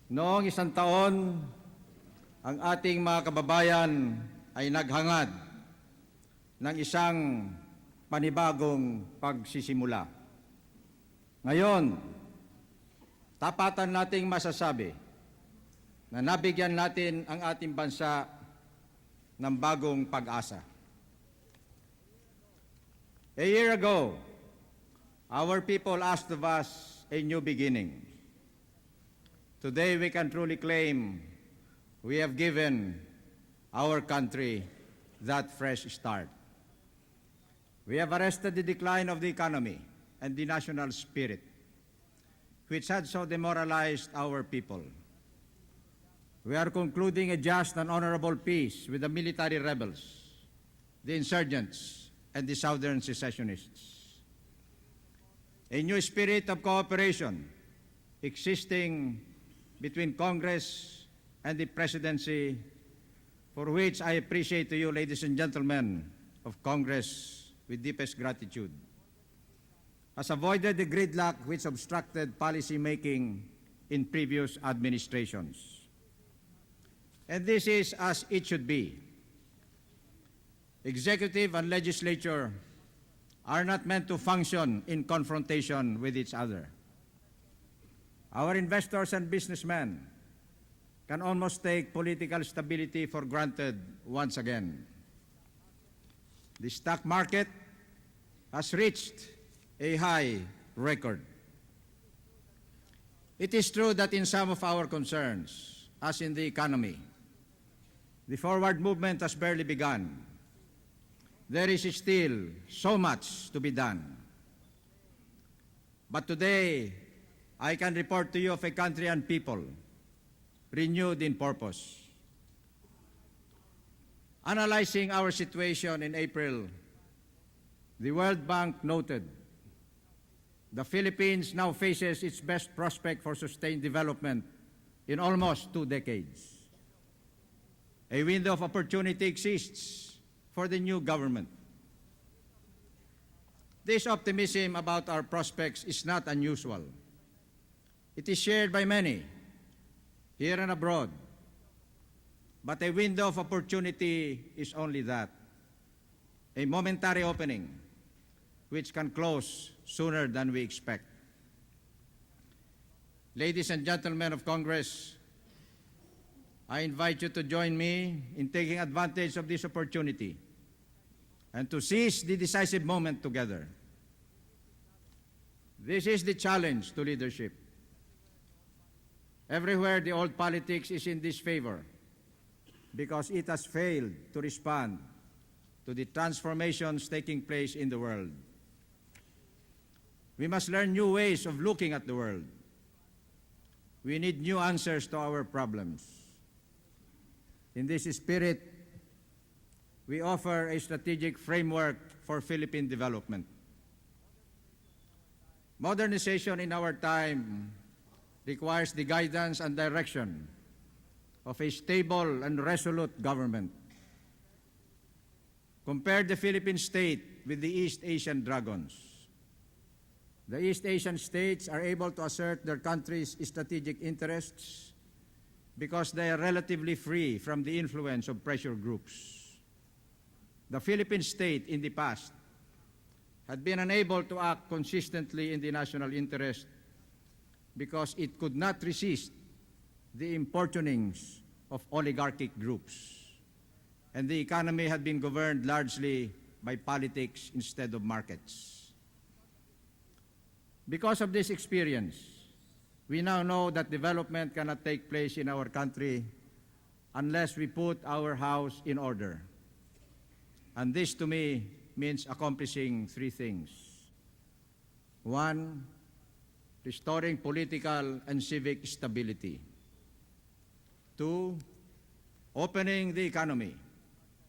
Noong isang taon, ang ating mga kababayan ay naghangad ng isang panibagong pagsisimula. Ngayon, tapatan nating masasabi na nabigyan natin ang ating bansa ng bagong pag-asa. A year ago, our people asked of us a new beginning. Today we can truly claim we have given our country that fresh start. We have arrested the decline of the economy and the national spirit, which had so demoralized our people. We are concluding a just and honorable peace with the military rebels, the insurgents, and the southern secessionists. A new spirit of cooperation existing between Congress and the Presidency, for which I appreciate to you, ladies and gentlemen of Congress, with deepest gratitude, has avoided the gridlock which obstructed policy making in previous administrations. And this is as it should be. Executive and legislature are not meant to function in confrontation with each other. Our investors and businessmen can almost take political stability for granted once again. The stock market has reached a high record. It is true that in some of our concerns, as in the economy, the forward movement has barely begun. There is still so much to be done. But today, I can report to you of a country and people renewed in purpose. Analyzing our situation in April, the World Bank noted the Philippines now faces its best prospect for sustained development in almost 2 decades. A window of opportunity exists for the new government. This optimism about our prospects is not unusual. It is shared by many, here and abroad. But a window of opportunity is only that, a momentary opening, which can close sooner than we expect. Ladies and gentlemen of Congress, I invite you to join me in taking advantage of this opportunity and to seize the decisive moment together. This is the challenge to leadership. Everywhere the old politics is in disfavor because it has failed to respond to the transformations taking place in the world. We must learn new ways of looking at the world. We need new answers to our problems. In this spirit, we offer a strategic framework for Philippine development. Modernization in our time requires the guidance and direction of a stable and resolute government. Compare the Philippine state with the East Asian dragons. The East Asian states are able to assert their country's strategic interests because they are relatively free from the influence of pressure groups. The Philippine state in the past had been unable to act consistently in the national interest because it could not resist the importunings of oligarchic groups, and the economy had been governed largely by politics instead of markets. Because of this experience, we now know that development cannot take place in our country unless we put our house in order. And this to me means accomplishing 3 things. 1, restoring political and civic stability. 2, opening the economy,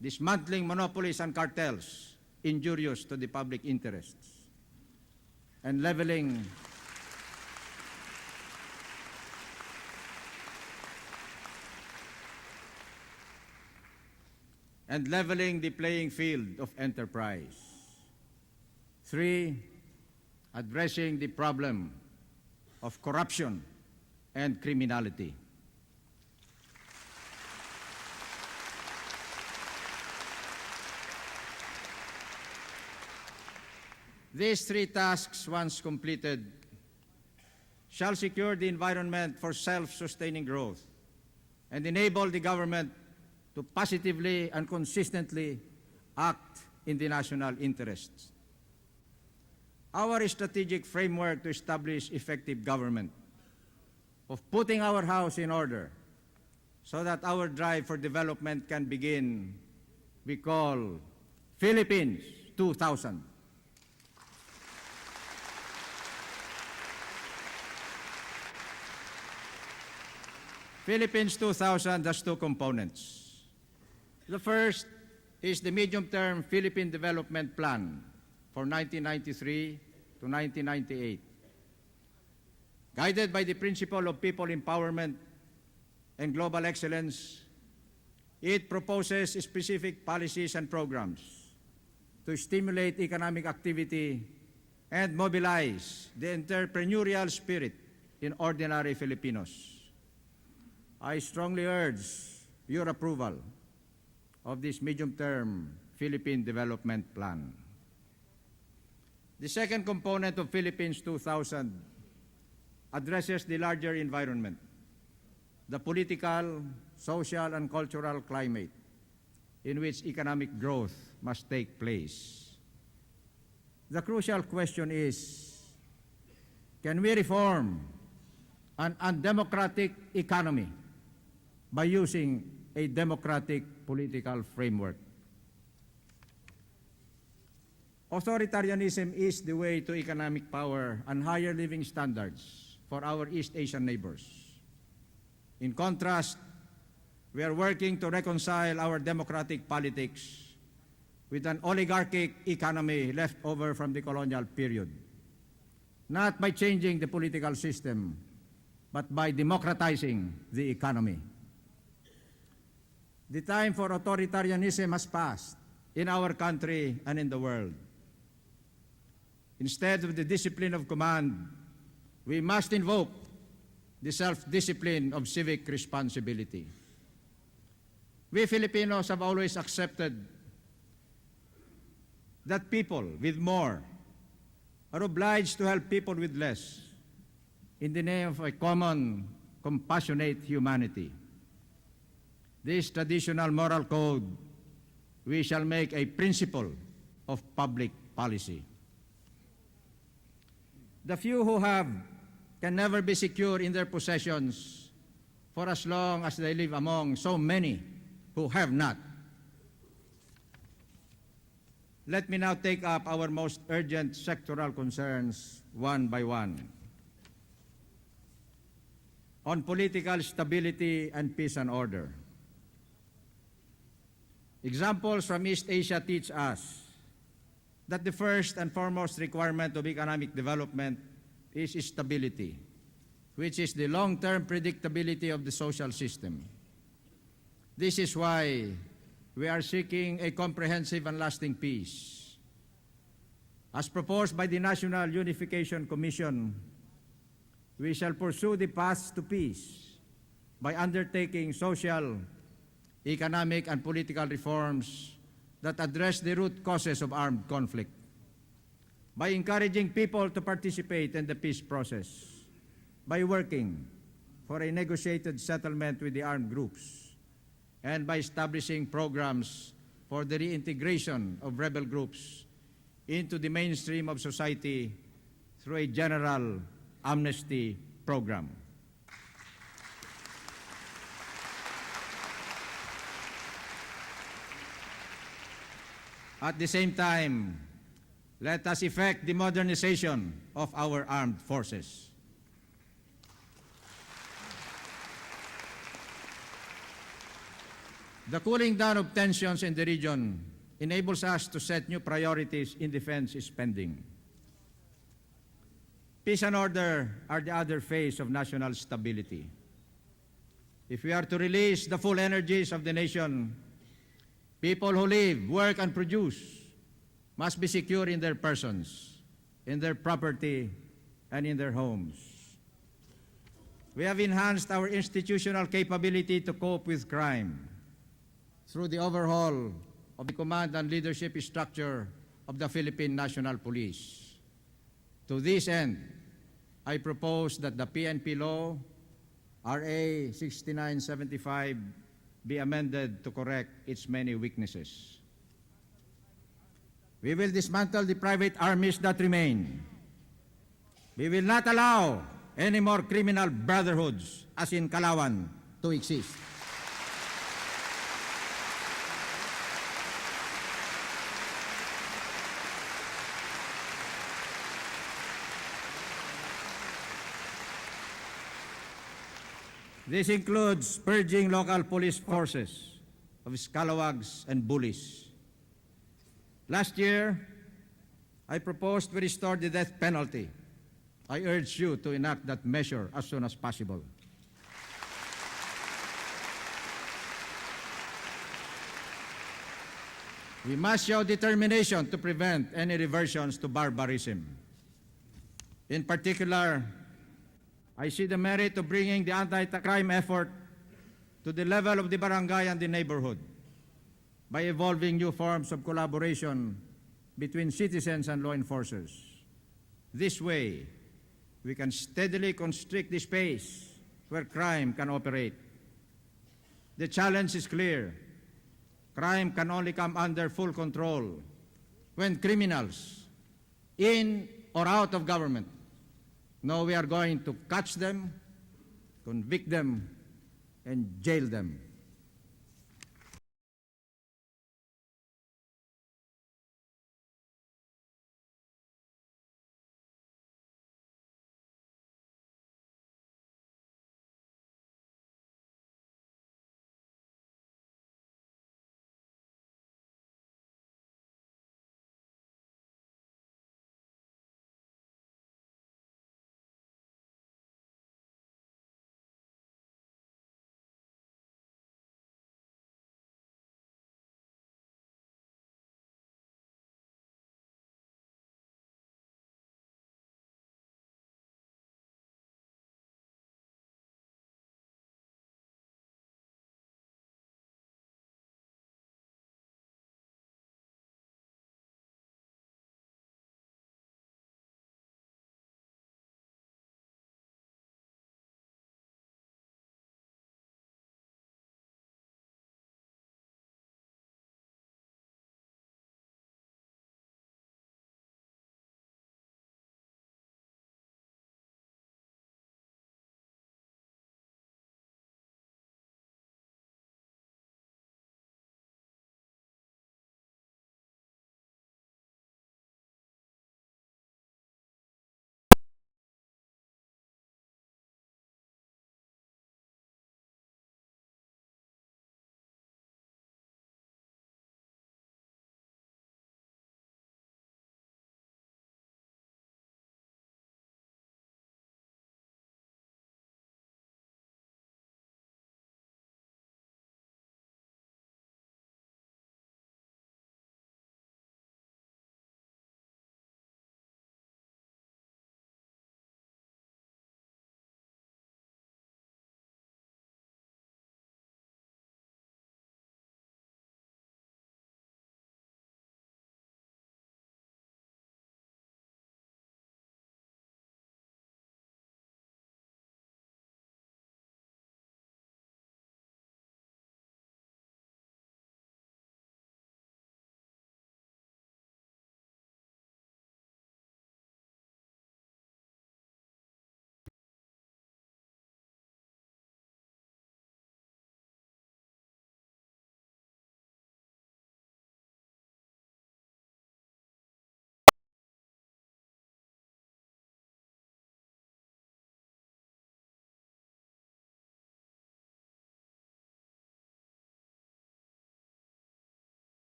dismantling monopolies and cartels injurious to the public interests, and leveling the playing field of enterprise. 3, addressing the problem of corruption and criminality. These three tasks, once completed, shall secure the environment for self-sustaining growth and enable the government to positively and consistently act in the national interests. Our strategic framework to establish effective government, of putting our house in order so that our drive for development can begin, we call Philippines 2000. Philippines 2000 has two components. The first is the medium-term Philippine Development Plan for 1993 to 1998. Guided by the principle of people empowerment and global excellence, it proposes specific policies and programs to stimulate economic activity and mobilize the entrepreneurial spirit in ordinary Filipinos. I strongly urge your approval of this medium-term Philippine Development Plan. The second component of Philippines 2000 addresses the larger environment, the political, social, and cultural climate in which economic growth must take place. The crucial question is, can we reform an undemocratic economy by using a democratic political framework? Authoritarianism is the way to economic power and higher living standards for our East Asian neighbors. In contrast, we are working to reconcile our democratic politics with an oligarchic economy left over from the colonial period, not by changing the political system, but by democratizing the economy. The time for authoritarianism has passed in our country and in the world. Instead of the discipline of command, we must invoke the self-discipline of civic responsibility. We Filipinos have always accepted that people with more are obliged to help people with less in the name of a common, compassionate humanity. This traditional moral code we shall make a principle of public policy. The few who have can never be secure in their possessions for as long as they live among so many who have not. Let me now take up our most urgent sectoral concerns one by one. On political stability and peace and order. Examples from East Asia teach us that the first and foremost requirement of economic development is stability, which is the long-term predictability of the social system. This is why we are seeking a comprehensive and lasting peace. As proposed by the National Unification Commission, we shall pursue the path to peace by undertaking social, economic, and political reforms that address the root causes of armed conflict, by encouraging people to participate in the peace process, by working for a negotiated settlement with the armed groups, and by establishing programs for the reintegration of rebel groups into the mainstream of society through a general amnesty program. At the same time, let us effect the modernization of our armed forces. The cooling down of tensions in the region enables us to set new priorities in defense spending. Peace and order are the other phase of national stability. If we are to release the full energies of the nation, people who live, work, and produce must be secure in their persons, in their property, and in their homes. We have enhanced our institutional capability to cope with crime through the overhaul of the command and leadership structure of the Philippine National Police. To this end, I propose that the PNP law, RA 6975, be amended to correct its many weaknesses. We will dismantle the private armies that remain. We will not allow any more criminal brotherhoods, as in Kalawan, to exist. This includes purging local police forces of scalawags and bullies. Last year, I proposed to restore the death penalty. I urge you to enact that measure as soon as possible. We must show determination to prevent any reversions to barbarism. In particular, I see the merit of bringing the anti-crime effort to the level of the barangay and the neighborhood by evolving new forms of collaboration between citizens and law enforcers. This way, we can steadily constrict the space where crime can operate. The challenge is clear. Crime can only come under full control when criminals, in or out of government, know we are going to catch them, convict them, and jail them.